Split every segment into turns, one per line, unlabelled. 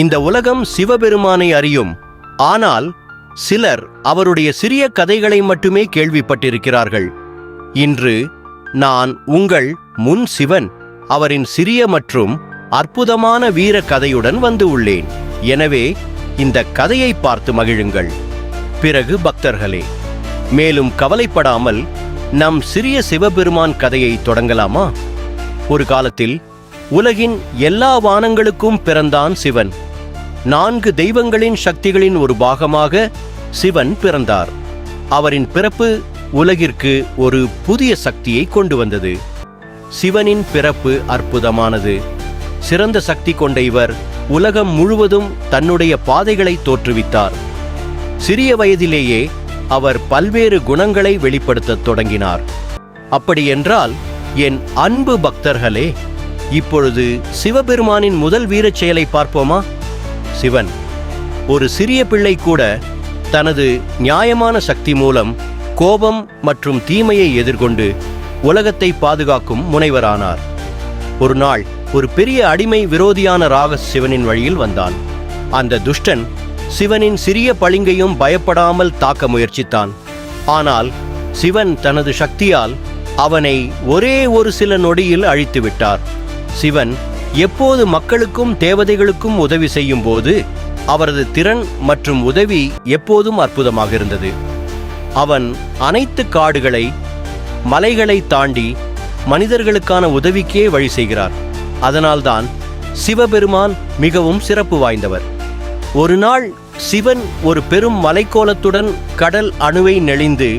இந்த உலகம் சிவபெருமானை அறியும். ஆனால் சிலர் அவருடைய சிறிய கதைகளை மட்டுமே கேள்விப்பட்டிருக்கிறார்கள். இன்று நான் உங்கள் முன் சிவன் அவரின் சிறிய மற்றும் அற்புதமான வீர கதையுடன் வந்து உள்ளேன். எனவே இந்த கதையை பார்த்து மகிழுங்கள். பிறகு பக்தர்களே, மேலும் கவலைப்படாமல் நம் சிறிய சிவபெருமான் கதையை தொடங்கலாமா? ஒரு காலத்தில் உலகின் எல்லா வானங்களுக்கும் பிறந்தான் சிவன். 4 தெய்வங்களின் சக்திகளின் ஒரு பாகமாக சிவன் பிறந்தார். அவரின் பிறப்பு உலகிற்கு ஒரு புதிய சக்தியை கொண்டு வந்தது. சிவனின் பிறப்பு அற்புதமானது. சிறந்த சக்தி கொண்ட இவர் உலகம் முழுவதும் தன்னுடைய பாதைகளை தோற்றுவித்தார். சிறிய வயதிலேயே அவர் பல்வேறு குணங்களை வெளிப்படுத்தத் தொடங்கினார். அப்படியென்றால் என் அன்பு பக்தர்களே, இப்பொழுது சிவபெருமானின் முதல் வீரச் செயலை பார்ப்போமா? சிவன் ஒரு சிறிய பிள்ளை கூட தனது நியாயமான சக்தி மூலம் கோபம் மற்றும் தீமையை எதிர்கொண்டு உலகத்தை பாதுகாக்கும் முனைவரானார். ஒரு நாள் ஒரு பெரிய அடிமை விரோதியான ராகஸ் சிவனின் வழியில் வந்தான். அந்த துஷ்டன் சிவனின் சிறிய பளிங்கையும் பயப்படாமல் தாக்க முயற்சித்தான். ஆனால் சிவன் தனது சக்தியால் அவனை ஒரே ஒரு சில நொடியில் அழித்து விட்டார். சிவன் எப்போது மக்களுக்கும் தேவதைகளுக்கும் உதவி செய்யும் போது அவரது திறன் மற்றும் உதவி எப்போதும் அற்புதமாக இருந்தது. அவன் அனைத்து காடுகளை மலைகளை தாண்டி மனிதர்களுக்கான உதவிக்கே வழி செய்கிறார். அதனால்தான் சிவபெருமான் மிகவும் சிறப்பு வாய்ந்தவர். ஒரு நாள் சிவன் ஒரு பெரும் மலைக்கோலத்துடன் கடல் அணுவை நெளிந்து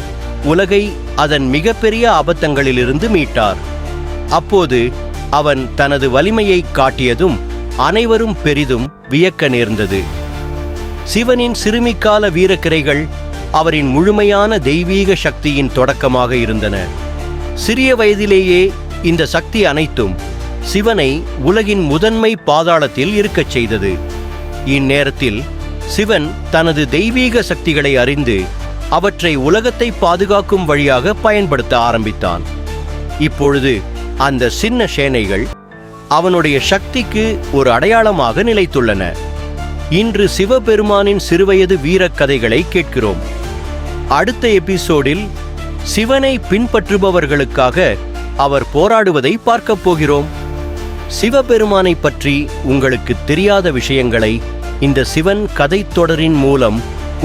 உலகை அதன் மிகப்பெரிய ஆபத்தங்களிலிருந்து மீட்டார். அப்போது அவன் தனது வலிமையை காட்டியதும் அனைவரும் பெரிதும் வியக்க நேர்ந்தது. சிவனின் சிறுமிக்கால வீரக்கிரைகள் அவரின் முழுமையான தெய்வீக சக்தியின் தொடக்கமாக இருந்தன. சிறிய வயதிலேயே இந்த சக்தி அனைத்தும் சிவனை உலகின் முதன்மை பாதாளத்தில் இருக்கச் செய்தது. இந்நேரத்தில் சிவன் தனது தெய்வீக சக்திகளை அறிந்து அவற்றை உலகத்தை பாதுகாக்கும் வழியாக பயன்படுத்த ஆரம்பித்தான். இப்பொழுது அந்த சின்ன சேனைகள் அவனுடைய சக்திக்கு ஒரு அடையாளமாக நிலைத்துள்ளன. இன்று சிவபெருமானின் சிறுவயது வீரக்கதைகளை கேட்கிறோம். அடுத்த எபிசோடில் சிவனை பின்பற்றுபவர்களுக்காக அவர் போராடுவதை பார்க்கப் போகிறோம். சிவபெருமானை பற்றி உங்களுக்கு தெரியாத விஷயங்களை இந்த சிவன் கதை தொடரின் மூலம்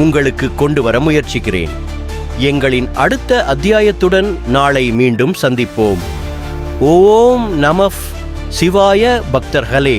உங்களுக்கு கொண்டு வர முயற்சிக்கிறேன். எங்களின் அடுத்த அத்தியாயத்துடன் நாளை மீண்டும் சந்திப்போம். ஓம் நமः சிவாய பக்தர்களே.